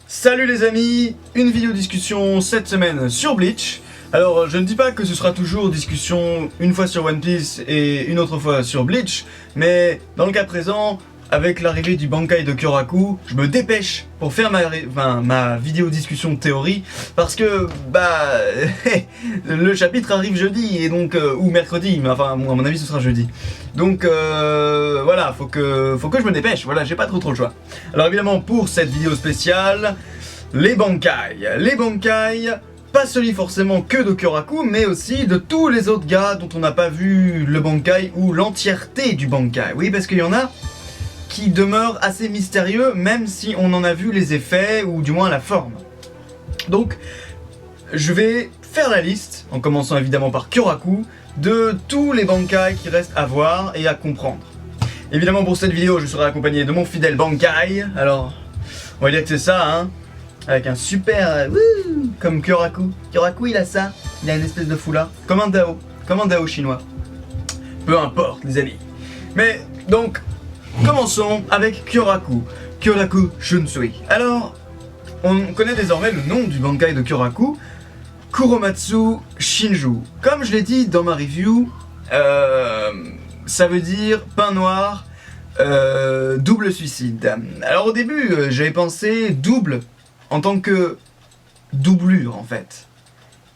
Salut les amis, une vidéo discussion cette semaine sur Bleach. Alors je ne dis pas que ce sera toujours discussion une fois sur One Piece et une autre fois sur Bleach, mais dans le cas présent, avec l'arrivée du Bankai de Kyoraku, je me dépêche pour faire ma vidéo discussion théorie, parce que le chapitre arrive jeudi et donc ou mercredi, mais enfin bon, à mon avis ce sera jeudi. Donc voilà, faut que je me dépêche, voilà, j'ai pas trop le choix. Alors évidemment pour cette vidéo spéciale, les Bankai, pas celui forcément que de Kyoraku, mais aussi de tous les autres gars dont on n'a pas vu le Bankai ou l'entièreté du Bankai. Oui, parce qu'il y en a qui demeurent assez mystérieux, même si on en a vu les effets, ou du moins la forme. Donc, je vais faire la liste, en commençant évidemment par Kyoraku, de tous les Bankai qui restent à voir et à comprendre. Évidemment, pour cette vidéo, je serai accompagné de mon fidèle Bankai. Alors, on va dire que c'est ça, hein, avec un super... comme Kyoraku. Kyoraku, il a ça, il a une espèce de foulard, comme un Dao chinois. Peu importe, les amis. Mais, donc... commençons avec Kyoraku. Kyoraku Shunsui. Alors, on connaît désormais le nom du Bankai de Kyoraku, Kuromatsu Shinju. Comme je l'ai dit dans ma review, ça veut dire pain noir, double suicide. Alors au début, j'avais pensé double en tant que doublure en fait.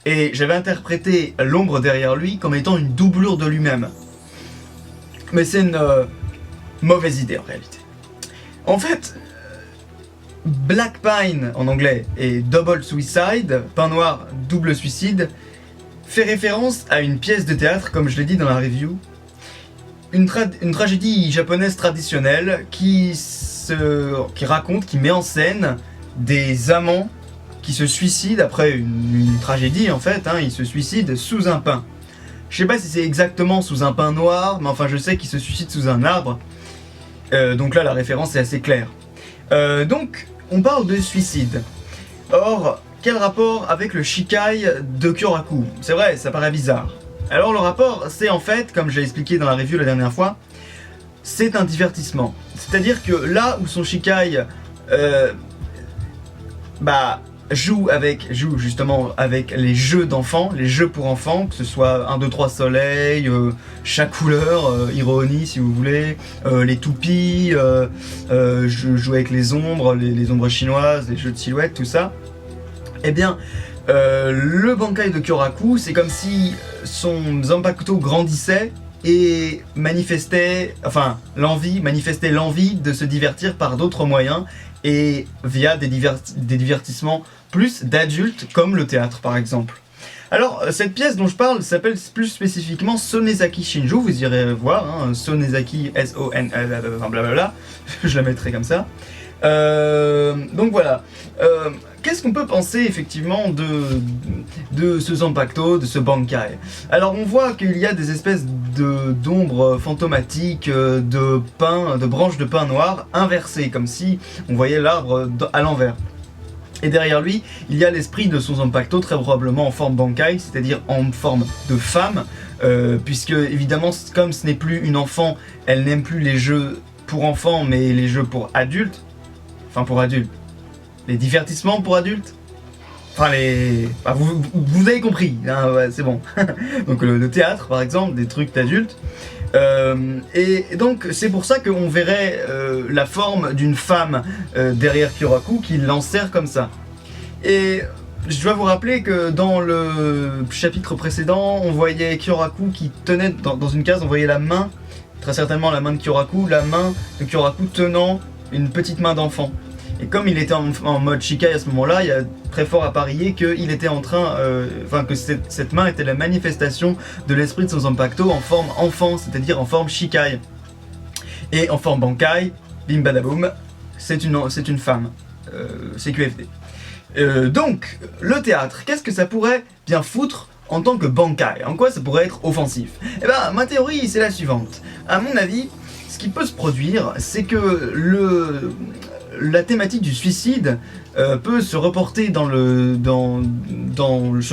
Et j'avais interprété l'ombre derrière lui comme étant une doublure de lui-même. Mais c'est une... mauvaise idée en réalité. En fait, Black Pine en anglais et Double Suicide, pain noir, double suicide, fait référence à une pièce de théâtre, comme je l'ai dit dans la review, une tragédie japonaise traditionnelle qui raconte, qui met en scène des amants qui se suicident après une tragédie en fait, hein, ils se suicident sous un pin. Je sais pas si c'est exactement sous un pin noir, mais enfin je sais qu'ils se suicident sous un arbre. Donc là la référence est assez claire. Donc on parle de suicide. Or, quel rapport avec le Shikai de Kyoraku? C'est vrai, ça paraît bizarre. Alors le rapport, c'est en fait, comme j'ai expliqué dans la review la dernière fois, c'est un divertissement. C'est-à-dire que là où son Shikai joue justement avec les jeux d'enfants, les jeux pour enfants, que ce soit 1, 2, 3 soleil, chaque couleur, ironie si vous voulez, les toupies, je joue avec les ombres, les ombres chinoises, les jeux de silhouettes, tout ça. Eh bien, le Bankai de Kyoraku, c'est comme si son Zanpakuto grandissait et manifestait l'envie de se divertir par d'autres moyens et via des divertissements plus d'adultes comme le théâtre par exemple. Alors cette pièce dont je parle s'appelle plus spécifiquement Sonezaki Shinju, vous irez voir, hein, Sonezaki S-O-N-L, blablabla, je la mettrai comme ça. Donc voilà, qu'est-ce qu'on peut penser effectivement de ce Zanpakuto, de ce Bankai? Alors on voit qu'il y a des espèces d'ombres fantomatiques, de branches de pin noir inversées, comme si on voyait l'arbre à l'envers. Et derrière lui, il y a l'esprit de son Zanpakuto, très probablement en forme Bankai, c'est-à-dire en forme de femme, puisque évidemment, comme ce n'est plus une enfant, elle n'aime plus les jeux pour enfants, mais les jeux pour adultes. Enfin pour adultes. Les divertissements pour adultes. Enfin vous avez compris, hein, ouais, c'est bon. Donc le théâtre par exemple, des trucs d'adultes. Et donc c'est pour ça qu'on verrait la forme d'une femme derrière Kyoraku qui l'enserre comme ça. Et je dois vous rappeler que dans le chapitre précédent, on voyait Kyoraku qui tenait dans une case, on voyait la main, très certainement la main de Kyoraku, la main de Kyoraku tenant une petite main d'enfant. Et comme il était en mode Shikai à ce moment-là, il y a très fort à parier qu'il était en train, que cette main était la manifestation de l'esprit de son Zanpakuto en forme enfant, c'est-à-dire en forme Shikai. Et en forme Bankai, bim badaboum, c'est une femme, CQFD. Donc, le théâtre, qu'est-ce que ça pourrait bien foutre en tant que Bankai? En quoi ça pourrait être offensif? Eh ben, ma théorie, c'est la suivante. À mon avis, ce qui peut se produire, c'est que la thématique du suicide peut se reporter sur le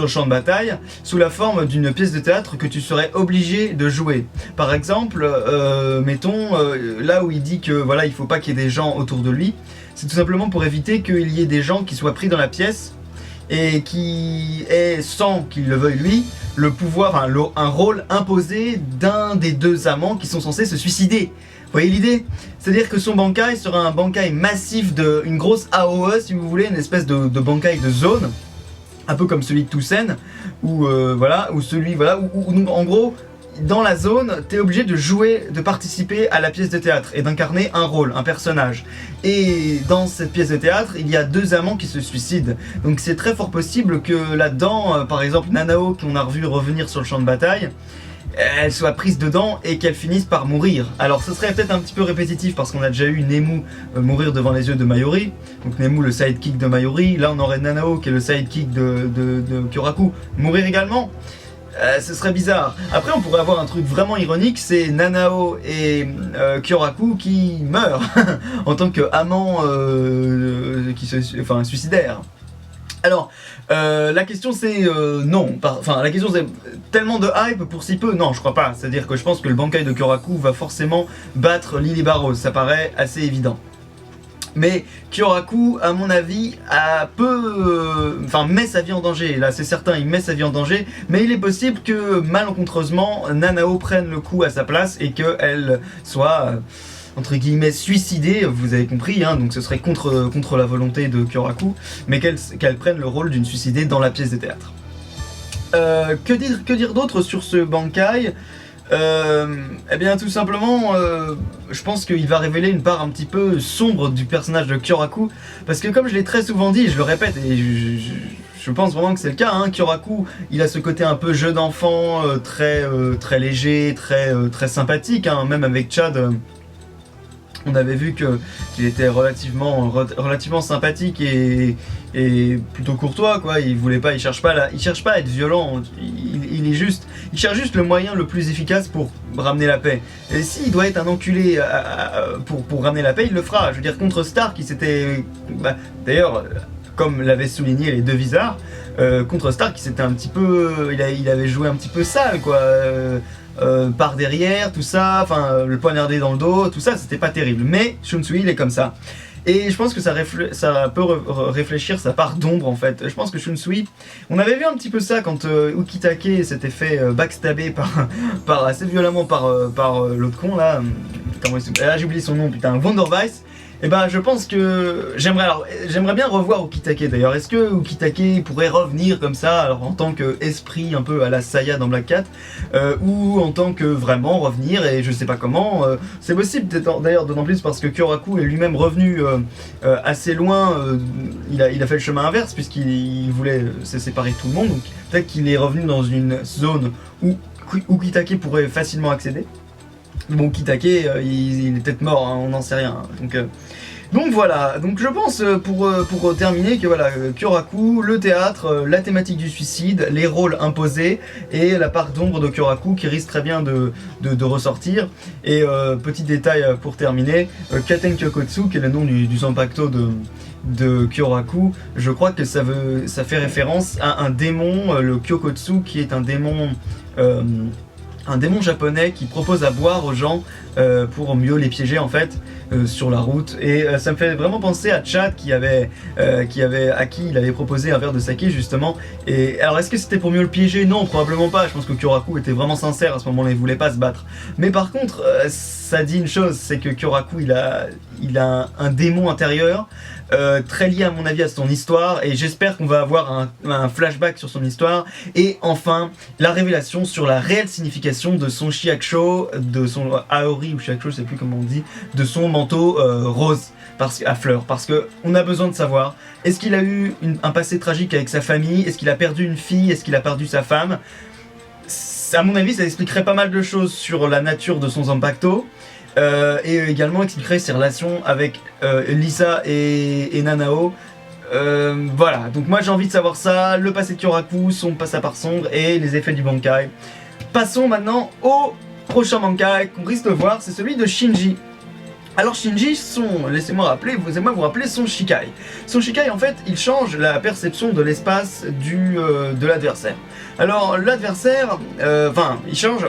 champ de bataille sous la forme d'une pièce de théâtre que tu serais obligé de jouer. Par exemple, mettons, là où il dit que voilà, il faut pas qu'il y ait des gens autour de lui, c'est tout simplement pour éviter qu'il y ait des gens qui soient pris dans la pièce et qui aient, sans qu'il le veuille lui, le pouvoir, enfin un rôle imposé d'un des deux amants qui sont censés se suicider. Vous voyez l'idée? C'est-à-dire que son Bankai sera un Bankai massif, une grosse AOE si vous voulez, une espèce de Bankai de zone, un peu comme celui de Toussaint, ou voilà, ou celui, voilà, où en gros, dans la zone, t'es obligé de jouer, de participer à la pièce de théâtre et d'incarner un rôle, un personnage. Et dans cette pièce de théâtre, il y a deux amants qui se suicident. Donc c'est très fort possible que là-dedans, par exemple Nanao, qu'on a revu revenir sur le champ de bataille, elle soit prise dedans et qu'elle finisse par mourir. Alors ce serait peut-être un petit peu répétitif parce qu'on a déjà eu Nemu mourir devant les yeux de Mayuri. Donc Nemu, le sidekick de Mayuri. Là on aurait Nanao qui est le sidekick de Kyoraku mourir également. Ce serait bizarre. Après on pourrait avoir un truc vraiment ironique, c'est Nanao et Kyoraku qui meurent en tant qu'amants suicidaires. Alors, la question c'est non, enfin la question c'est tellement de hype pour si peu, non je crois pas, c'est à dire que je pense que le Bankai de Kyoraku va forcément battre Lily Barrows, ça paraît assez évident. Mais Kyoraku, à mon avis, met sa vie en danger. Là, c'est certain, il met sa vie en danger. Mais il est possible que, malencontreusement, Nanao prenne le coup à sa place et qu'elle soit, entre guillemets, suicidée. Vous avez compris, hein, donc ce serait contre la volonté de Kyoraku. Mais qu'elle prenne le rôle d'une suicidée dans la pièce de théâtre. Que dire d'autre sur ce Bankai ? Eh bien tout simplement, je pense qu'il va révéler une part un petit peu sombre du personnage de Kyoraku, parce que comme je l'ai très souvent dit, je le répète et je pense vraiment que c'est le cas, hein, Kyoraku, il a ce côté un peu jeu d'enfant, très léger, très sympathique, hein, même avec Chad. On avait vu qu'il était relativement sympathique et plutôt courtois, quoi. Il cherche pas à être violent. Il cherche juste le moyen le plus efficace pour ramener la paix. Et s'il doit être un enculé pour ramener la paix, il le fera. Je veux dire, contre Stark, il s'était, d'ailleurs, comme l'avaient souligné les deux Vizards, contre Stark, il s'était un petit peu, il avait joué un petit peu sale, quoi. Par derrière, tout ça, enfin le poignardé dans le dos, tout ça, c'était pas terrible. Mais Shunsui, il est comme ça. Et je pense que ça peut réfléchir sa part d'ombre en fait. Je pense que Shunsui, on avait vu un petit peu ça quand Ukitake s'était fait backstabber assez violemment par l'autre con là. J'ai oublié son nom, putain, Wondervice. Et ben je pense que j'aimerais bien revoir Ukitake d'ailleurs. Est-ce que Ukitake pourrait revenir comme ça, alors en tant qu'esprit un peu à la Saya dans Black Cat, ou en tant que vraiment revenir, et je sais pas comment. C'est possible d'ailleurs d'autant plus parce que Kyoraku est lui-même revenu assez loin. Il a fait le chemin inverse puisqu'il voulait se séparer de tout le monde. Donc peut-être qu'il est revenu dans une zone où Ukitake pourrait facilement accéder. Bon, Kitake, il est peut-être mort, hein, on n'en sait rien. Donc voilà, donc je pense pour terminer que voilà, Kyoraku, le théâtre, la thématique du suicide, les rôles imposés et la part d'ombre de Kyoraku qui risque très bien de ressortir. Et petit détail pour terminer, Katen Kyokotsu, qui est le nom du Zanpakuto de Kyoraku, je crois que ça fait référence à un démon, le Kyokotsu, qui est un démon japonais qui propose à boire aux gens pour mieux les piéger en fait sur la route. Et ça me fait vraiment penser à Chad à qui il avait proposé un verre de saké justement. Et alors est-ce que c'était pour mieux le piéger? Non, probablement pas. Je pense que Kyoraku était vraiment sincère à ce moment-là, il voulait pas se battre. Mais par contre, ça dit une chose, c'est que Kyoraku il a un démon intérieur. Très lié à mon avis à son histoire, et j'espère qu'on va avoir un flashback sur son histoire, et enfin la révélation sur la réelle signification de son Shiakusho, de son Aori ou Shiakusho, je sais plus comment on dit, de son manteau rose à fleurs, parce que on a besoin de savoir, est-ce qu'il a eu un passé tragique avec sa famille, est-ce qu'il a perdu une fille, est-ce qu'il a perdu sa femme? À mon avis ça expliquerait pas mal de choses sur la nature de son Zanpakuto. Et également expliquerait ses relations avec Lisa et Nanao. Voilà, donc moi j'ai envie de savoir ça, le passé de Kyoraku, sa part sombre et les effets du Bankai. Passons maintenant au prochain Bankai qu'on risque de voir, c'est celui de Shinji. Alors Shinji, laissez-moi vous rappeler son Shikai. Son Shikai en fait, il change la perception de l'espace de l'adversaire. Alors l'adversaire, il change,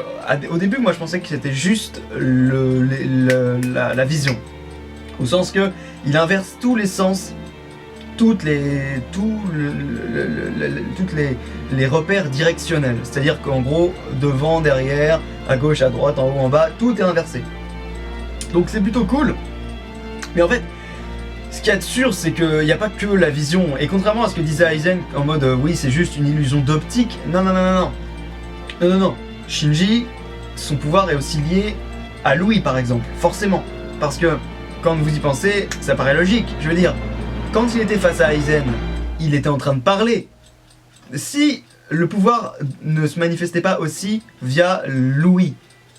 au début moi je pensais que c'était juste la vision. Au sens que il inverse tous les sens, toutes les repères directionnels. C'est-à-dire qu'en gros, devant, derrière, à gauche, à droite, en haut, en bas, tout est inversé. Donc c'est plutôt cool. Mais en fait, ce qu'il y a de sûr, c'est qu'il n'y a pas que la vision. Et contrairement à ce que disait Aizen, en mode oui, c'est juste une illusion d'optique. Non, non, non, non, non. Non, non, non. Shinji, son pouvoir est aussi lié à Louis, par exemple. Forcément. Parce que, quand vous y pensez, ça paraît logique. Je veux dire, quand il était face à Aizen, il était en train de parler. Si le pouvoir ne se manifestait pas aussi via Louis,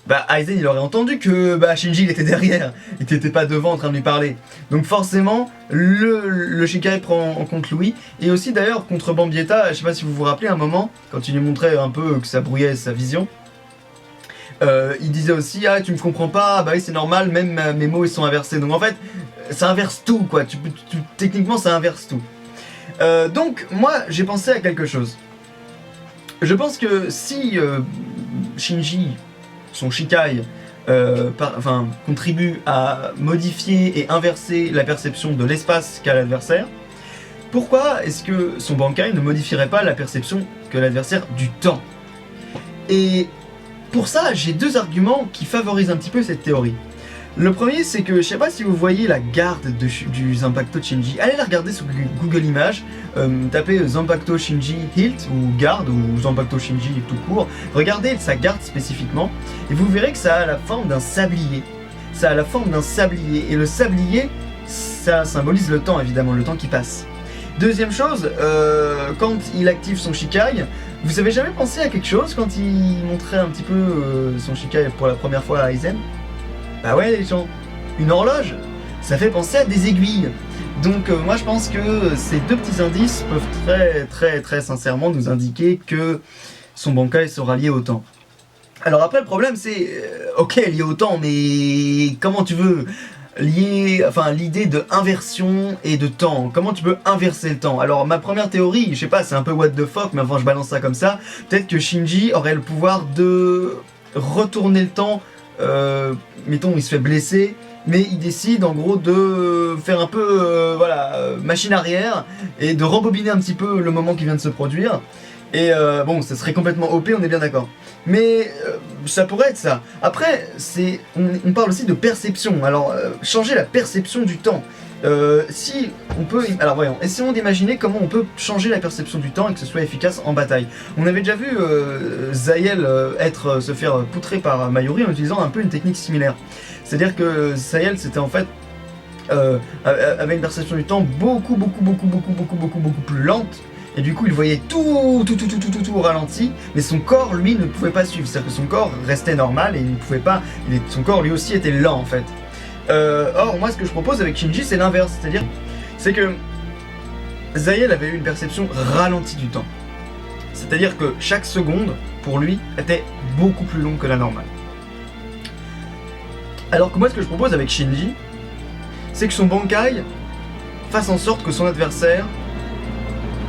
bah Aizen il aurait entendu que Shinji il était derrière, il n'était pas devant en train de lui parler. Donc forcément, le Shikai prend en compte Louis. Et aussi d'ailleurs, contre Bambietta, je sais pas si vous vous rappelez un moment, quand il lui montrait un peu que ça brouillait sa vision, il disait aussi ah tu me comprends pas, bah oui c'est normal, même mes mots ils sont inversés. Donc en fait ça inverse tout quoi, techniquement ça inverse tout. Donc moi j'ai pensé à quelque chose. Je pense que si Shinji, son Shikai, contribue à modifier et inverser la perception de l'espace qu'a l'adversaire, pourquoi est-ce que son Bankai ne modifierait pas la perception que l'adversaire du temps? Et pour ça, j'ai deux arguments qui favorisent un petit peu cette théorie. Le premier, c'est que je sais pas si vous voyez la garde du Zanpakuto de Shinji. Allez la regarder sur Google Images, tapez Zanpakuto Shinji Hilt ou garde ou Zanpakuto Shinji tout court. Regardez sa garde spécifiquement et vous verrez que ça a la forme d'un sablier. Ça a la forme d'un sablier et le sablier, ça symbolise le temps évidemment, le temps qui passe. Deuxième chose, quand il active son Shikai, vous avez jamais pensé à quelque chose quand il montrait un petit peu son Shikai pour la première fois à Aizen? Bah ouais les gens, une horloge, ça fait penser à des aiguilles. Donc moi je pense que ces deux petits indices peuvent très sincèrement nous indiquer que son Bankai sera lié au temps. Alors après le problème c'est, ok lié au temps, mais comment tu veux lier, l'idée de inversion et de temps, comment tu peux inverser le temps? Alors ma première théorie, je sais pas, c'est un peu what the fuck, mais enfin je balance ça comme ça, peut-être que Shinji aurait le pouvoir de retourner le temps. Mettons il se fait blesser, mais il décide en gros de faire un peu machine arrière et de rembobiner un petit peu le moment qui vient de se produire. Et bon, ça serait complètement OP, on est bien d'accord. Mais ça pourrait être ça. Après, on parle aussi de perception. Alors, changer la perception du temps. Si on peut... Alors voyons, essayons d'imaginer comment on peut changer la perception du temps et que ce soit efficace en bataille. On avait déjà vu Zayel se faire poutrer par Mayuri en utilisant un peu une technique similaire. C'est-à-dire que Zayel c'était en fait... avait une perception du temps beaucoup plus lente. Et du coup il voyait tout au ralenti, mais son corps lui ne pouvait pas suivre. C'est-à-dire que son corps restait normal et il ne pouvait pas... son corps lui aussi était lent en fait. Or moi ce que je propose avec Shinji c'est l'inverse, c'est que Zayel avait eu une perception ralentie du temps. C'est-à-dire que chaque seconde pour lui était beaucoup plus longue que la normale. Alors que moi ce que je propose avec Shinji, c'est que son Bankai fasse en sorte que son adversaire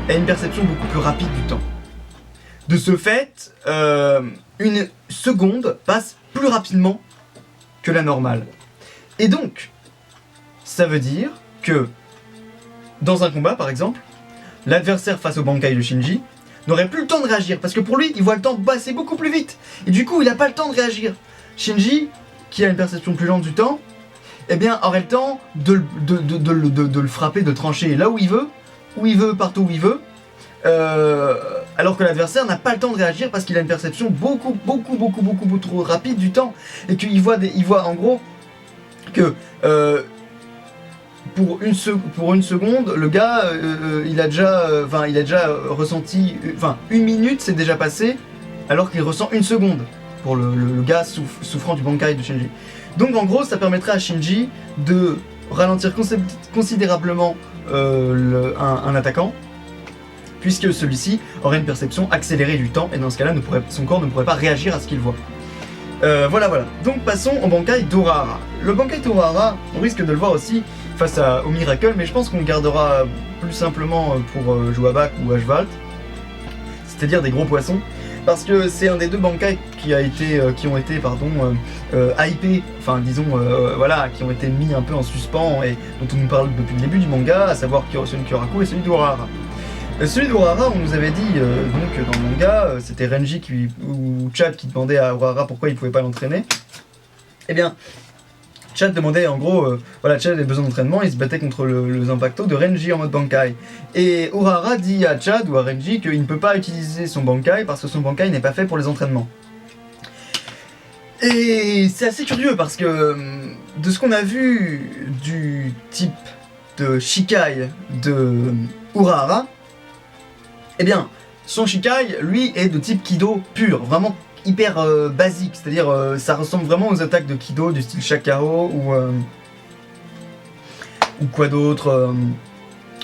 ait une perception beaucoup plus rapide du temps. De ce fait, une seconde passe plus rapidement que la normale. Et donc, ça veut dire que, dans un combat par exemple, l'adversaire face au Bankai de Shinji n'aurait plus le temps de réagir, parce que pour lui, il voit le temps passer beaucoup plus vite, et du coup, il n'a pas le temps de réagir. Shinji, qui a une perception plus lente du temps, eh bien, aurait le temps de le frapper, de trancher là où il veut, partout où il veut, alors que l'adversaire n'a pas le temps de réagir parce qu'il a une perception beaucoup trop rapide du temps, et qu'il voit en gros que pour une seconde, le gars, il a déjà ressenti, une minute c'est déjà passé, alors qu'il ressent une seconde pour le gars souffrant du Bankai de Shinji. Donc en gros, ça permettrait à Shinji de ralentir considérablement un attaquant, puisque celui-ci aurait une perception accélérée du temps, et dans ce cas-là, son corps ne pourrait pas réagir à ce qu'il voit. Voilà. Donc passons au Bankai d'Urahara. Le Bankai d'Urahara, on risque de le voir aussi face au Miracle, mais je pense qu'on le gardera plus simplement pour Jouabak ou Ashvalt, c'est-à-dire des gros poissons. parce que c'est un des deux Bankai qui ont été hypés, enfin disons voilà, qui ont été mis un peu en suspens et dont on nous parle depuis le début du manga, à savoir celui de Kyoraku et celui d'Urahara. Celui d'Urahara, on nous avait dit donc dans le manga, c'était Renji ou Chad qui demandait à Urahara pourquoi il pouvait pas l'entraîner. Eh bien, Chad demandait en gros, voilà, Chad avait besoin d'entraînement, il se battait contre le Zanpakuto de Renji en mode Bankai. Et Urahara dit à Chad ou à Renji qu'il ne peut pas utiliser son Bankai parce que son Bankai n'est pas fait pour les entraînements. Et c'est assez curieux parce que de ce qu'on a vu du type de Shikai de Urahara, eh bien, son Shikai, lui, est de type Kido pur, vraiment hyper basique, c'est-à-dire ça ressemble vraiment aux attaques de Kido du style Shakao ou quoi d'autre,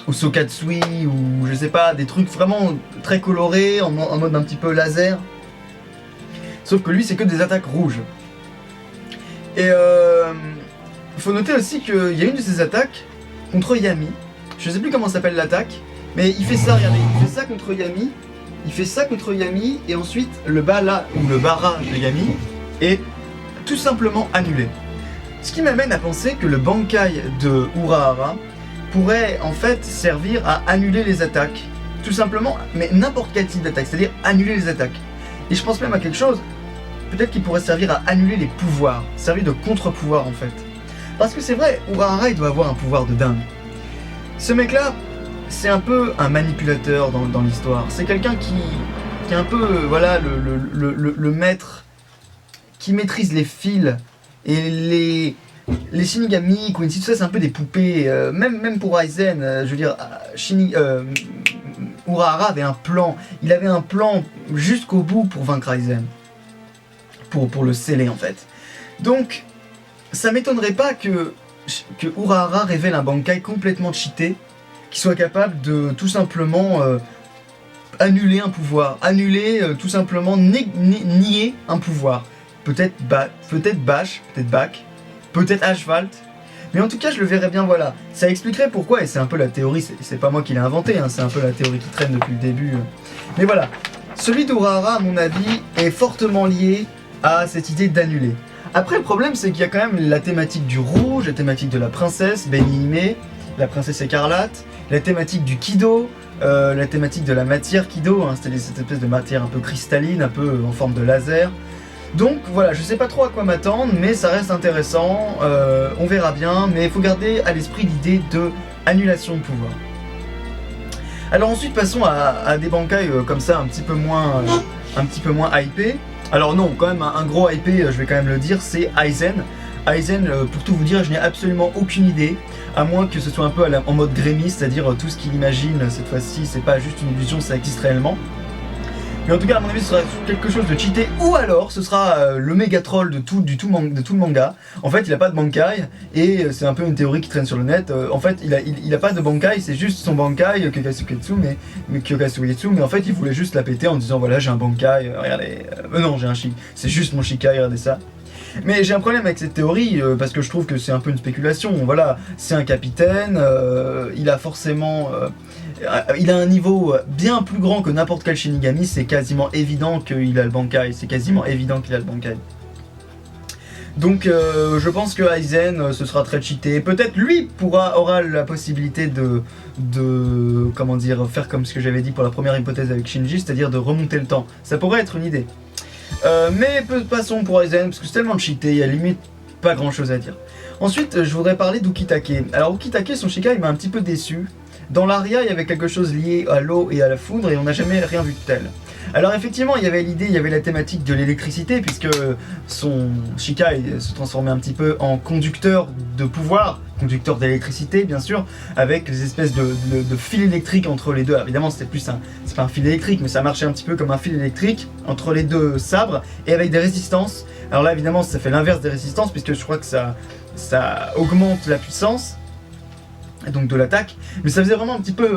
ou Sokatsui, ou je sais pas, des trucs vraiment très colorés, en mode un petit peu laser. Sauf que lui, c'est que des attaques rouges. Et il faut noter aussi qu'il y a une de ces attaques contre Yami, je sais plus comment s'appelle l'attaque, mais il fait ça, regardez, il fait ça contre Yami. Il fait ça contre Yami et ensuite le barrage de Yami est tout simplement annulé. Ce qui m'amène à penser que le Bankai de Urahara pourrait en fait servir à annuler les attaques. Tout simplement, mais n'importe quel type d'attaque, c'est-à-dire annuler les attaques. Et je pense même à quelque chose, peut-être qu'il pourrait servir à annuler les pouvoirs, servir de contre-pouvoir en fait. Parce que c'est vrai, Urahara il doit avoir un pouvoir de dingue. Ce mec-là, c'est un peu un manipulateur dans l'histoire. C'est quelqu'un qui est un peu, voilà, le maître, qui maîtrise les fils. Et les Shinigami, Quincy, tout ça, c'est un peu des poupées. Même pour Aizen, je veux dire, Urahara avait un plan. Il avait un plan jusqu'au bout pour vaincre Aizen. Pour le sceller, en fait. Donc, ça m'étonnerait pas que Urahara révèle un Bankai complètement cheaté, qui soit capable de tout simplement annuler un pouvoir, tout simplement nier un pouvoir. Peut-être Bash, peut-être Back, peut-être Asphalt, mais en tout cas je le verrais bien, voilà. Ça expliquerait pourquoi, et c'est un peu la théorie, c'est pas moi qui l'ai inventé, hein, c'est un peu la théorie qui traîne depuis le début. Mais voilà, celui d'Urahara à mon avis est fortement lié à cette idée d'annuler. Après le problème c'est qu'il y a quand même la thématique du rouge, la thématique de la princesse, Benihime, la princesse écarlate, la thématique du Kido, la thématique de la matière Kido, hein, c'était cette espèce de matière un peu cristalline, un peu en forme de laser. Donc voilà, je sais pas trop à quoi m'attendre, mais ça reste intéressant, on verra bien, mais il faut garder à l'esprit l'idée de annulation de pouvoir. Alors ensuite passons à des Bankai comme ça un petit peu moins hypés. Alors non, quand même un gros hypé, je vais quand même le dire, c'est Aizen. Aizen, pour tout vous dire, je n'ai absolument aucune idée, à moins que ce soit un peu en mode Grémy, c'est-à-dire tout ce qu'il imagine cette fois-ci, c'est pas juste une illusion, ça existe réellement. Mais en tout cas, à mon avis, ce sera quelque chose de cheaté, ou alors ce sera le méga troll de tout le manga. En fait, il a pas de Bankai, et c'est un peu une théorie qui traîne sur le net. En fait, il a pas de Bankai, c'est juste son Bankai, Kyokasuketsu, mais en fait, il voulait juste la péter en disant voilà, j'ai un Bankai, regardez, non, j'ai un Shikai, c'est juste mon Shikai, regardez ça. Mais j'ai un problème avec cette théorie parce que je trouve que c'est un peu une spéculation. Voilà, c'est un capitaine, il a forcément, il a un niveau bien plus grand que n'importe quel Shinigami. C'est quasiment évident qu'il a le Bankai. Donc je pense que Aizen ce sera très cheaté. Peut-être lui aura la possibilité de comment dire, faire comme ce que j'avais dit pour la première hypothèse avec Shinji, c'est-à-dire de remonter le temps. Ça pourrait être une idée. Mais passons pour Aizen, parce que c'est tellement cheaté, il y a limite pas grand chose à dire. Ensuite, je voudrais parler d'Ukitake. Alors Ukitake, son Shikai m'a un petit peu déçu. Dans l'Aria, il y avait quelque chose lié à l'eau et à la foudre, et on n'a jamais rien vu de tel. Alors effectivement, il y avait l'idée, il y avait la thématique de l'électricité, puisque son Shikai se transformait un petit peu en conducteur de pouvoir, conducteur d'électricité bien sûr, avec des espèces de fils électriques entre les deux. Alors, évidemment, c'est pas un fil électrique, mais ça marchait un petit peu comme un fil électrique entre les deux sabres, et avec des résistances. Alors là, évidemment, ça fait l'inverse des résistances, puisque je crois que ça augmente la puissance, donc de l'attaque, mais ça faisait vraiment un petit peu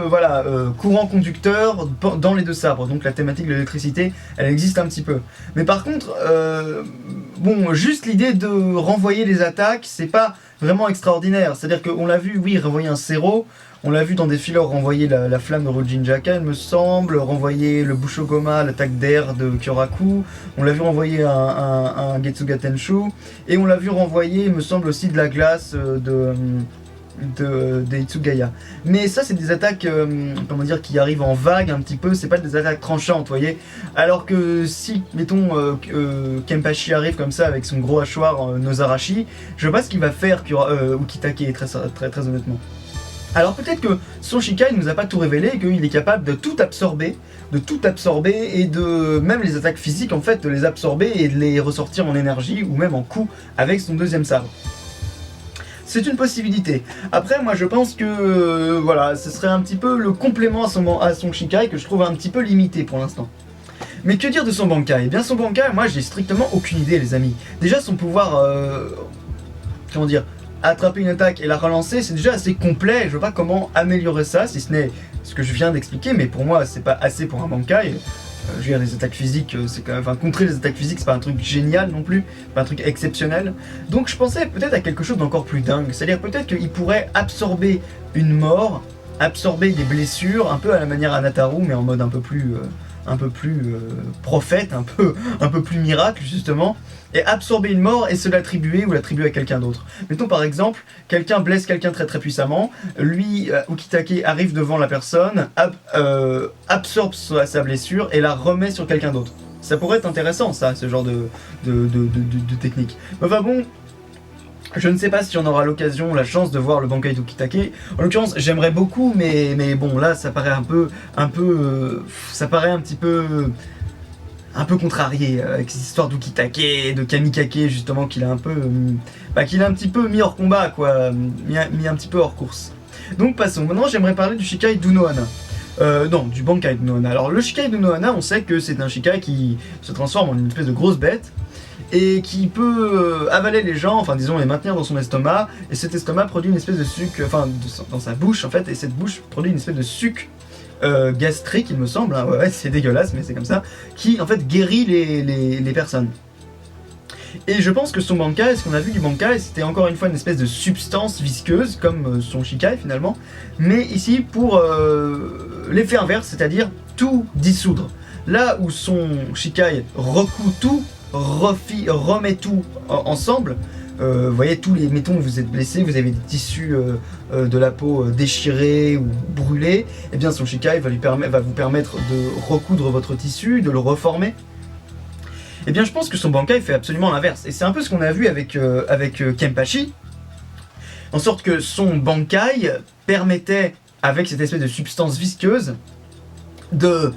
courant conducteur dans les deux sabres, donc la thématique de l'électricité elle existe un petit peu. Mais par contre, bon, juste l'idée de renvoyer les attaques, c'est pas vraiment extraordinaire. C'est-à-dire qu'on l'a vu, oui, renvoyer un Zero, on l'a vu dans des fillers renvoyer la flamme de Rojinjaka, il me semble, renvoyer le Bushogoma, l'attaque d'air de Kyoraku, on l'a vu renvoyer un Getsuga Tenshu, et on l'a vu renvoyer, il me semble, aussi de la glace de Itsugaya. Mais ça, c'est des attaques, comment dire, qui arrivent en vague un petit peu, c'est pas des attaques tranchantes, vous voyez. Alors que si, mettons, Kenpachi arrive comme ça avec son gros hachoir Nozarashi, je sais pas ce qu'il va faire Ukitake, très honnêtement. Alors peut-être que son Shikai ne nous a pas tout révélé et qu'il est capable de tout absorber et de même les attaques physiques en fait de les absorber et de les ressortir en énergie ou même en coup avec son deuxième sabre. C'est une possibilité. Après moi je pense que voilà, ce serait un petit peu le complément à son Shikai que je trouve un petit peu limité pour l'instant. Mais que dire de son Bankai? Eh bien son Bankai, moi j'ai strictement aucune idée les amis. Déjà son pouvoir, comment dire, attraper une attaque et la relancer, c'est déjà assez complet. Je vois pas comment améliorer ça, si ce n'est ce que je viens d'expliquer, mais pour moi c'est pas assez pour un Bankai. Je veux dire, les attaques physiques, c'est quand même, enfin, contrer les attaques physiques, c'est pas un truc génial non plus, pas un truc exceptionnel. Donc je pensais peut-être à quelque chose d'encore plus dingue, c'est-à-dire peut-être qu'il pourrait absorber une mort, absorber des blessures, un peu à la manière Anataru, mais en mode un peu plus prophète, un peu plus miracle justement, et absorber une mort et se l'attribuer ou l'attribuer à quelqu'un d'autre. Mettons par exemple, quelqu'un blesse quelqu'un très puissamment, lui, Ukitake arrive devant la personne, absorbe sa blessure et la remet sur quelqu'un d'autre. Ça pourrait être intéressant ça, ce genre de technique. Enfin bon, je ne sais pas si on aura l'occasion, la chance de voir le Bankai d'Ukitake. En l'occurrence, j'aimerais beaucoup, mais bon, là, ça paraît ça paraît un petit peu contrarié avec cette histoire d'Ukitake, de Kamikake justement qu'il a un petit peu mis hors combat, quoi, mis un petit peu hors course. Donc passons. Maintenant, j'aimerais parler du Shikai d'Unohana. Non, du Bankai d'Unohana. Alors le Shikai d'Unohana, on sait que c'est un Shikai qui se transforme en une espèce de grosse bête et qui peut avaler les gens, enfin disons les maintenir dans son estomac, et cet estomac produit une espèce de suc, enfin dans sa bouche en fait, et cette bouche produit une espèce de suc gastrique il me semble, hein, ouais c'est dégueulasse mais c'est comme ça, qui en fait guérit les personnes. Et je pense que son Bankai, ce qu'on a vu du Bankai, c'était encore une fois une espèce de substance visqueuse, comme son Shikai finalement, mais ici pour l'effet inverse, c'est-à-dire tout dissoudre. Là où son Shikai recoue tout, remet tout ensemble, vous voyez tous les, mettons vous êtes blessé, vous avez des tissus de la peau déchirés ou brûlés, et bien son Shikai va vous permettre de recoudre votre tissu, de le reformer. Et bien je pense que son Bankai fait absolument l'inverse, et c'est un peu ce qu'on a vu avec Kenpachi, en sorte que son Bankai permettait, avec cette espèce de substance visqueuse, de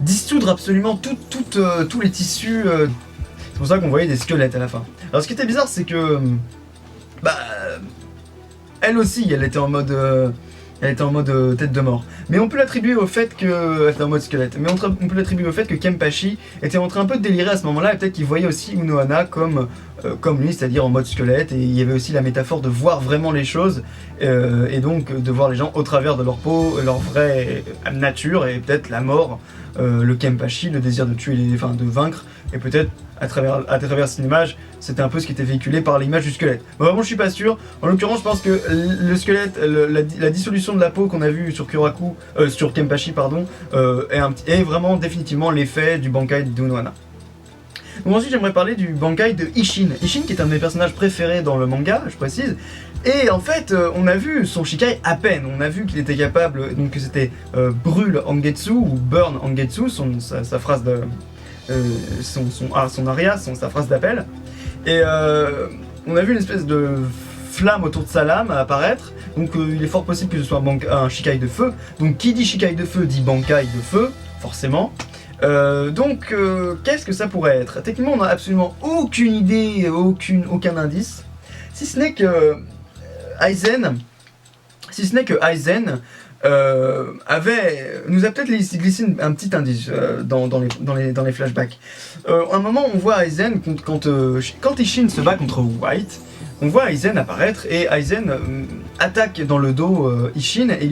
dissoudre absolument tous les tissus. C'est pour ça qu'on voyait des squelettes à la fin. Alors ce qui était bizarre, c'est que elle aussi, elle était en mode tête de mort. Mais on peut l'attribuer au fait que... Elle était en mode squelette. Mais on peut l'attribuer au fait que Kenpachi était en train un peu de délirer à ce moment-là, et peut-être qu'il voyait aussi Unohana comme lui, c'est-à-dire en mode squelette, et il y avait aussi la métaphore de voir vraiment les choses, et donc de voir les gens au travers de leur peau, leur vraie nature, et peut-être la mort, le Kenpachi, le désir de tuer, de vaincre, et peut-être à travers cette image, c'était un peu ce qui était véhiculé par l'image du squelette. Bon, vraiment, je suis pas sûr. En l'occurrence, je pense que le squelette, la dissolution de la peau qu'on a vu sur sur Kenpachi, pardon, est vraiment définitivement l'effet du Bankai d'Unohana. Donc ensuite, j'aimerais parler du Bankai de Isshin. Isshin, qui est un de mes personnages préférés dans le manga, je précise. Et en fait, on a vu son Shikai à peine. On a vu qu'il était capable, donc que c'était brûle Angetsu ou burn Angetsu, sa phrase de... son aria, sa phrase d'appel, et on a vu une espèce de flamme autour de sa lame apparaître, donc il est fort possible que ce soit un Shikai de feu, donc qui dit Shikai de feu dit Bankai de feu, forcément. Donc qu'est-ce que ça pourrait être? Techniquement on n'a absolument aucune idée, aucun indice, si ce n'est que Aizen nous a peut-être glissé un petit indice dans les flashbacks. À un moment, on voit Aizen, quand Isshin se bat contre White, on voit Aizen apparaître, et Aizen attaque dans le dos Isshin, et il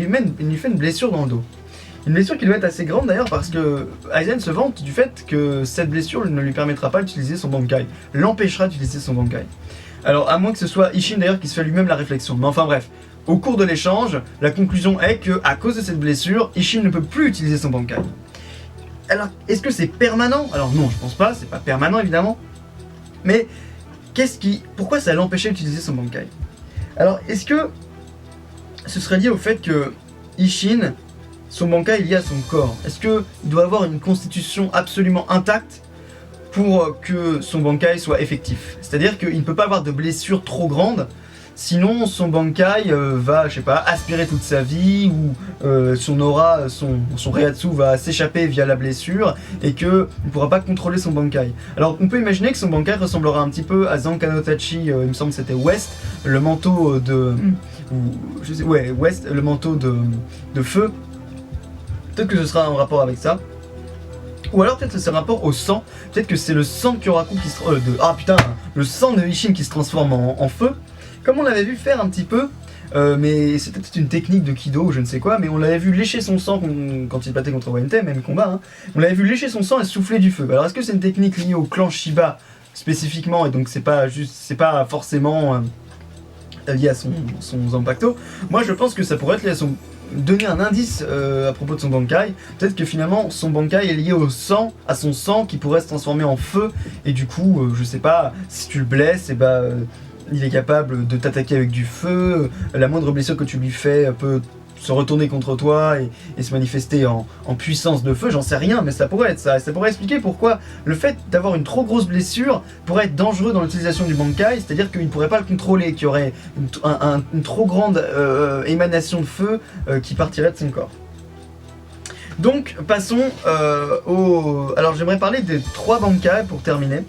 lui fait une blessure dans le dos. Une blessure qui doit être assez grande d'ailleurs, parce que Aizen se vante du fait que cette blessure ne lui permettra pas d'utiliser son Bankai, l'empêchera d'utiliser son Bankai. Alors à moins que ce soit Ishin d'ailleurs qui se fait lui-même la réflexion, mais enfin bref. Au cours de l'échange, la conclusion est que à cause de cette blessure, Ishin ne peut plus utiliser son Bankai. Alors, est-ce que c'est permanent? Alors non, je pense pas, c'est pas permanent évidemment. Mais pourquoi ça l'empêchait d'utiliser son Bankai? Alors, est-ce que ce serait lié au fait que Ishin, son Bankai est lié à son corps? Est-ce qu'il doit avoir une constitution absolument intacte pour que son Bankai soit effectif? C'est-à-dire qu'il ne peut pas avoir de blessure trop grande, sinon son Bankai va, je sais pas, aspirer toute sa vie, ou son aura, son Reiatsu va s'échapper via la blessure, et qu'il ne pourra pas contrôler son Bankai. Alors on peut imaginer que son Bankai ressemblera un petit peu à Zanka no Tachi, il me semble que c'était West, le manteau de... West, le manteau de feu. Peut-être que ce sera en rapport avec ça. Ou alors peut-être que c'est un rapport au sang. Peut-être que c'est le sang de Kyoraku qui se... le sang de Ishin qui se transforme en feu. Comme on l'avait vu faire un petit peu, mais c'était peut-être une technique de Kido ou je ne sais quoi, mais on l'avait vu lécher son sang quand il battait contre ONT, même combat, hein. On l'avait vu lécher son sang et souffler du feu. Alors est-ce que c'est une technique liée au clan Shiba spécifiquement, et donc c'est pas forcément lié à son Zanpakuto? Moi je pense que ça pourrait être lié à son... donner un indice à propos de son Bankai. Peut-être que finalement son Bankai est lié au sang, à son sang qui pourrait se transformer en feu, et du coup, je sais pas, si tu le blesses, et il est capable de t'attaquer avec du feu, la moindre blessure que tu lui fais peut se retourner contre toi et se manifester en puissance de feu, j'en sais rien, mais ça pourrait être ça. Ça pourrait expliquer pourquoi le fait d'avoir une trop grosse blessure pourrait être dangereux dans l'utilisation du Bankai, c'est-à-dire qu'il ne pourrait pas le contrôler, qu'il y aurait une trop grande émanation de feu qui partirait de son corps. Donc passons Alors j'aimerais parler des 3 Bankai pour terminer.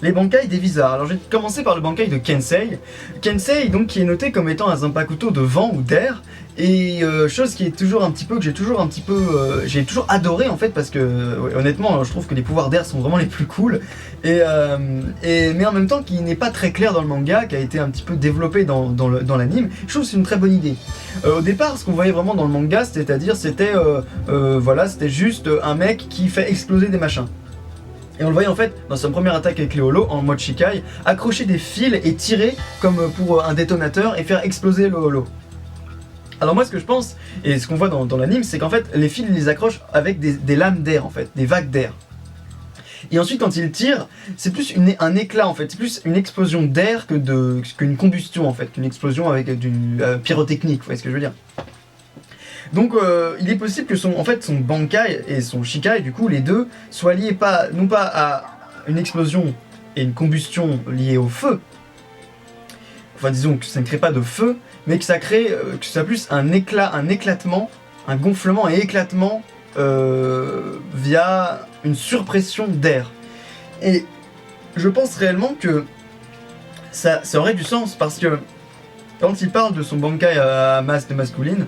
Les Bankai des Visards. Alors je vais commencer par le Bankai de Kensei. Kensei donc qui est noté comme étant un Zanpakuto de vent ou d'air. Et chose qui est toujours un petit peu, que j'ai toujours adoré en fait, parce que honnêtement je trouve que les pouvoirs d'air sont vraiment les plus cool, mais en même temps qui n'est pas très clair dans le manga, qui a été un petit peu développé dans l'anime. Je trouve que c'est une très bonne idée. Au départ ce qu'on voyait vraiment dans le manga, c'était juste un mec qui fait exploser des machins. Et on le voyait en fait dans sa première attaque avec les holos en mode Shikai, accrocher des fils et tirer comme pour un détonateur et faire exploser le holo. Alors moi ce que je pense, et ce qu'on voit dans l'anime, c'est qu'en fait les fils ils les accrochent avec des lames d'air en fait, des vagues d'air. Et ensuite quand il tire, c'est plus un éclat en fait, c'est plus une explosion d'air qu'une combustion en fait, qu'une explosion avec du pyrotechnique, vous voyez ce que je veux dire. Donc il est possible que son Bankai et son Shikai, du coup les deux, soient liés non pas à une explosion et une combustion liée au feu, enfin disons que ça ne crée pas de feu, mais que ça crée, que ça plus un éclatement, un gonflement et éclatement via une surpression d'air. Et je pense réellement que ça aurait du sens, parce que quand il parle de son Bankai à masse de masculine,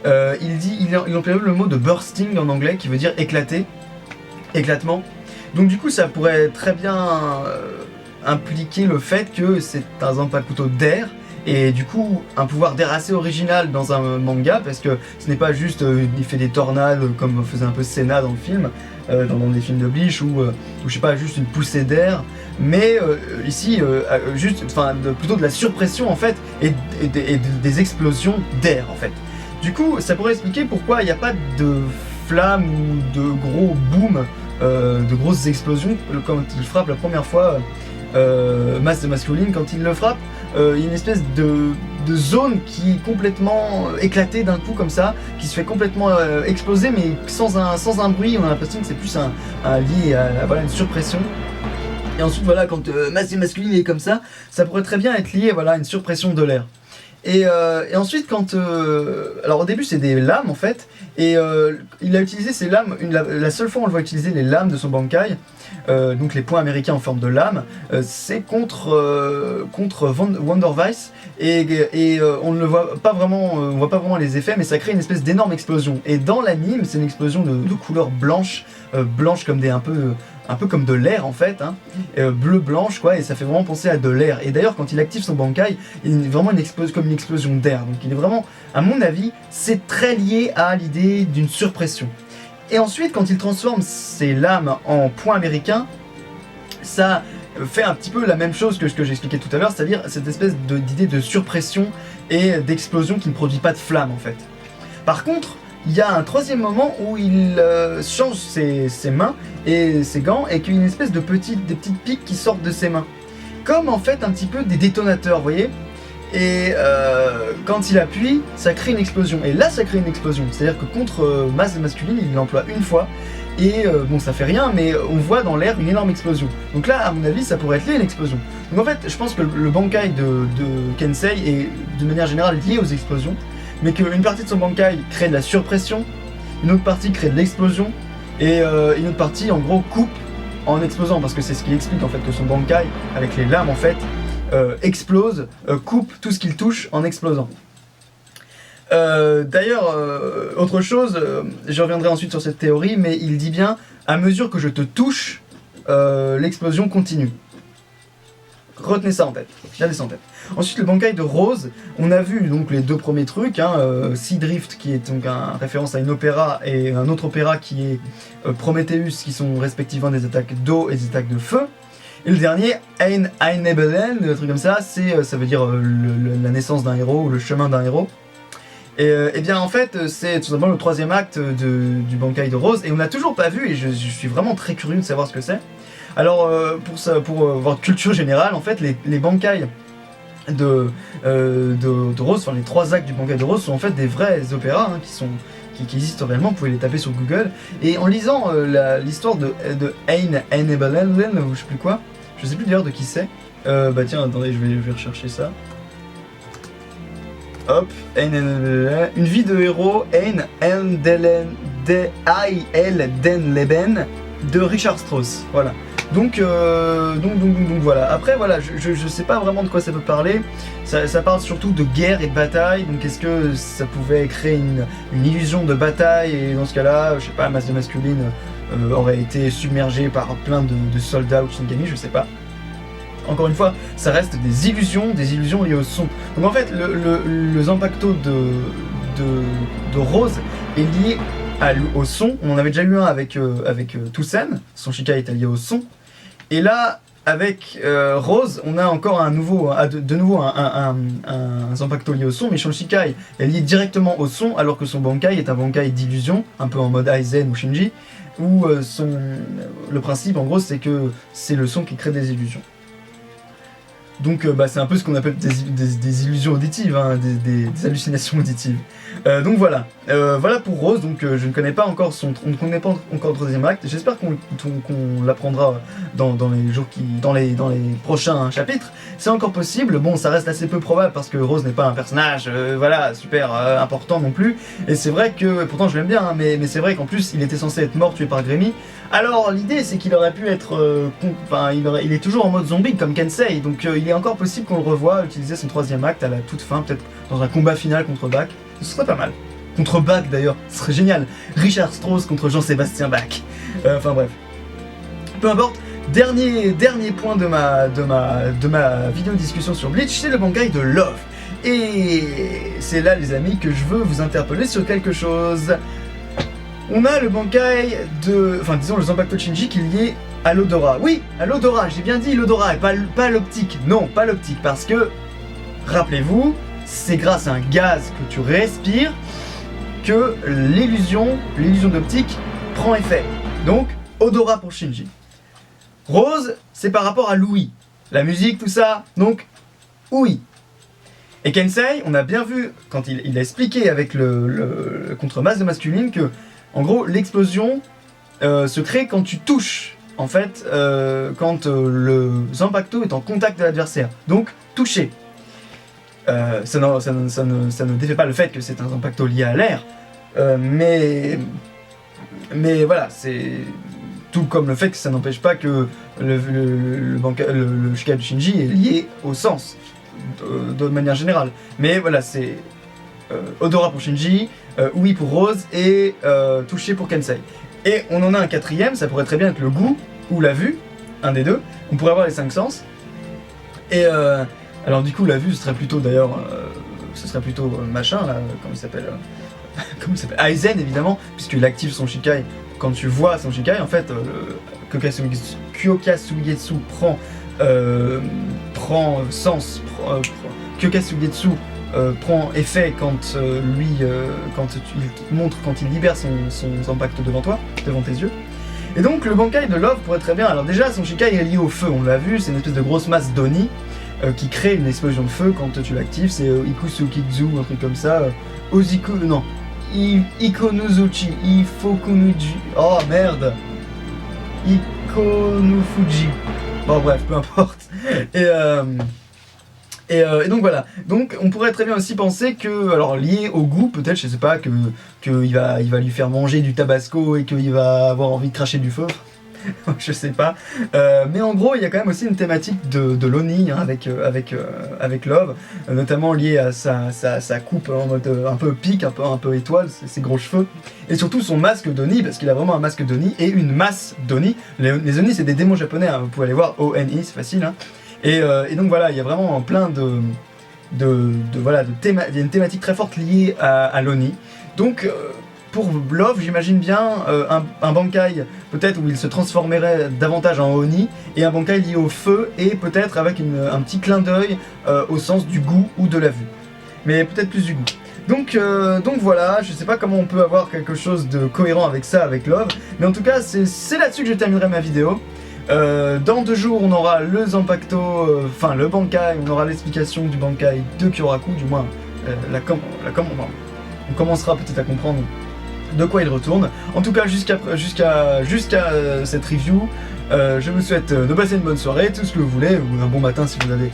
il emploie le mot de bursting en anglais qui veut dire éclater, éclatement. Donc du coup ça pourrait très bien impliquer le fait que c'est un Zanpakuto d'air, et du coup un pouvoir d'air assez original dans un manga, parce que ce n'est pas juste il fait des tornades comme faisait un peu Senna dans le film, dans des films de Bleach, ou je sais pas, juste une poussée d'air, mais ici plutôt de la surpression en fait, et des explosions d'air en fait. Du coup, ça pourrait expliquer pourquoi il n'y a pas de flammes ou de gros booms, de grosses explosions quand il frappe la première fois Masse de Masculine. Quand il le frappe, il y a une espèce de zone qui est complètement éclatée d'un coup comme ça, qui se fait complètement exploser, mais sans un bruit. On a l'impression que c'est plus lié à une surpression. Et ensuite, voilà, quand Masse de Masculine est comme ça pourrait très bien être lié à une surpression de l'air. Et ensuite alors au début c'est des lames en fait, et il a utilisé ces lames, la seule fois où on le voit utiliser les lames de son Bankai, donc les points américains en forme de lame, c'est contre Wonder Vice, et on ne le voit pas vraiment, on voit pas vraiment les effets, mais ça crée une espèce d'énorme explosion. Et dans l'anime c'est une explosion de couleur blanche, comme un peu comme de l'air en fait, hein, bleu-blanche quoi, et ça fait vraiment penser à de l'air. Et d'ailleurs quand il active son Bankai, il est vraiment comme une explosion d'air, donc il est vraiment, à mon avis, c'est très lié à l'idée d'une surpression. Et ensuite quand il transforme ses lames en points américains, ça fait un petit peu la même chose que ce que j'expliquais tout à l'heure, c'est-à-dire cette espèce d'idée de surpression et d'explosion qui ne produit pas de flamme en fait. Par contre, il y a un troisième moment où il change ses mains et ses gants et qu'il y a une espèce des petites piques qui sortent de ses mains. Comme en fait un petit peu des détonateurs, vous voyez. Et quand il appuie, ça crée une explosion. Et là, ça crée une explosion. C'est-à-dire que contre masse masculine, il l'emploie une fois. Et bon, ça fait rien, mais on voit dans l'air une énorme explosion. Donc là, à mon avis, ça pourrait être lié à une explosion. Donc en fait, je pense que le Bankai de Kensei est de manière générale lié aux explosions. Mais qu'une partie de son Bankai crée de la surpression, une autre partie crée de l'explosion, et une autre partie, en gros, coupe en explosant. Parce que c'est ce qui explique en fait que son Bankai, avec les lames en fait, explose, coupe tout ce qu'il touche en explosant. D'ailleurs, autre chose, je reviendrai ensuite sur cette théorie, mais il dit bien, à mesure que je te touche, l'explosion continue. Retenez ça en tête, gardez ça en tête. Ensuite, le Bankai de Rose, on a vu donc les deux premiers trucs, Sea Drift qui est donc un référence à une opéra et un autre opéra qui est Prometheus, qui sont respectivement des attaques d'eau et des attaques de feu. Et le dernier, Ein Nebelen, un truc comme ça, ça veut dire la naissance d'un héros ou le chemin d'un héros. Et bien en fait, c'est tout simplement le troisième acte du Bankai de Rose, et on n'a toujours pas vu, et je suis vraiment très curieux de savoir ce que c'est. Alors pour votre culture générale, en fait, les Bankai de Rose, enfin les trois actes du Bankai de Rose sont en fait des vrais opéras qui existent réellement, vous pouvez les taper sur Google. Et en lisant l'histoire de Ein Nebelen, ou je sais plus quoi, je sais plus d'ailleurs de qui c'est. Bah tiens, attendez, je vais rechercher ça. Hop, une vie de héros, Ein Eldenleben de Richard Strauss. Voilà. Donc voilà. Après voilà, je sais pas vraiment de quoi ça peut parler. Ça parle surtout de guerre et de bataille. Donc est-ce que ça pouvait créer une illusion de bataille, et dans ce cas-là, je sais pas, la masse masculine aurait été submergée par plein de soldats ou de Shinigami, je sais pas. Encore une fois, ça reste des illusions liées au son. Donc en fait, le Zanpakuto de Rose est lié au son. On en avait déjà eu un avec Toussaint, son Shikai était lié au son. Et là, avec Rose, on a encore de nouveau un Zanpakuto lié au son, mais son Shikai est lié directement au son, alors que son Bankai est un Bankai d'illusion, un peu en mode Aizen ou Shinji, où le principe en gros c'est que c'est le son qui crée des illusions. Donc c'est un peu ce qu'on appelle des illusions auditives, hein, des hallucinations auditives. Donc voilà, voilà pour Rose. Donc je ne connais pas encore on ne connaît pas encore le troisième acte. J'espère qu'on l'apprendra dans les prochains chapitres. C'est encore possible. Bon, ça reste assez peu probable parce que Rose n'est pas un personnage, voilà, super important non plus. Et c'est vrai que, pourtant je l'aime bien, hein, mais c'est vrai qu'en plus il était censé être mort, tué par Grémy. Alors l'idée c'est qu'il aurait pu être, il est toujours en mode zombie comme Kensei, donc il est encore possible qu'on le revoie utiliser son troisième acte à la toute fin, peut-être dans un combat final contre Bach. Ce serait pas mal. Contre Bach d'ailleurs, ce serait génial. Richard Strauss contre Jean-Sébastien Bach. Enfin bref. Peu importe. Dernier point de ma vidéo discussion sur Bleach, c'est le Bankai de Love. Et c'est là les amis que je veux vous interpeller sur quelque chose. On a le Bankai disons le Zanpakuto de Shinji qui est lié à l'odorat. Oui, à l'odorat, j'ai bien dit l'odorat et pas l'optique. Non, pas l'optique, parce que, rappelez-vous, c'est grâce à un gaz que tu respires que l'illusion d'optique prend effet. Donc, odorat pour Shinji. Rose, c'est par rapport à l'ouïe. La musique, tout ça, donc, ouïe. Et Kensei, on a bien vu, quand il a expliqué avec le contre-masse de masculine, que, en gros, l'explosion se crée quand tu touches, en fait, quand le Zanpakuto est en contact de l'adversaire. Donc, toucher. Ça ne défait pas le fait que c'est un Zanpakuto lié à l'air, mais voilà, c'est tout comme le fait que ça n'empêche pas que le Shikai de Shinji est lié au sens, de manière générale. Mais voilà, c'est odorat pour Shinji, ouïe pour Rose et toucher pour Kensei. Et on en a un quatrième, ça pourrait très bien être le goût ou la vue, un des deux. On pourrait avoir les 5 sens. Et alors du coup la vue ce serait plutôt d'ailleurs, machin là, comment il s'appelle Aizen évidemment, puisqu'il active son Shikai. Quand tu vois son Shikai, en fait, Kyokasugetsu prend prend sens, Kyoka Suigetsu prend effet quand quand il te montre, quand il libère son impact devant toi, devant tes yeux. Et donc le Bankai de Love pourrait très bien, alors déjà son Shikai est lié au feu, on l'a vu, c'est une espèce de grosse masse d'Oni qui crée une explosion de feu quand tu l'actives, c'est Ikusukitsu, un truc comme ça, Oziku, non, Ikonuzuchi, Ifokunuji, oh merde, Ikonufuji, bon bref, peu importe, et donc voilà, donc on pourrait très bien aussi penser que, alors lié au goût peut-être, je sais pas, qu'il va lui faire manger du tabasco et qu'il va avoir envie de cracher du feu, je sais pas, mais en gros il y a quand même aussi une thématique de l'Oni hein, avec Love, notamment liée à sa coupe en mode un peu pique, un peu étoile, ses gros cheveux, et surtout son masque d'Oni, parce qu'il a vraiment un masque d'Oni et une masse d'Oni. Les Oni c'est des démons japonais, hein, vous pouvez aller voir, O-N-I, c'est facile, hein. Et donc voilà, il y a vraiment plein il y a une thématique très forte liée à l'Oni. Donc pour Love, j'imagine bien un Bankai peut-être où il se transformerait davantage en Oni, et un Bankai lié au feu, et peut-être avec un petit clin d'œil au sens du goût ou de la vue. Mais peut-être plus du goût. Donc voilà, je sais pas comment on peut avoir quelque chose de cohérent avec ça, avec Love, mais en tout cas c'est là-dessus que je terminerai ma vidéo. Dans 2 jours, on aura le Zanpakuto, enfin le Bankai, on aura l'explication du Bankai de Kyoraku, du moins on commencera peut-être à comprendre de quoi il retourne. En tout cas, jusqu'à cette review, je vous souhaite de passer une bonne soirée, tout ce que vous voulez, ou un bon matin si vous avez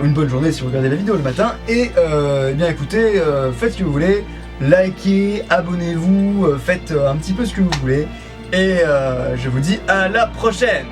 une bonne journée si vous regardez la vidéo le matin, et eh bien écoutez, faites ce que vous voulez, likez, abonnez-vous, faites un petit peu ce que vous voulez, et je vous dis à la prochaine.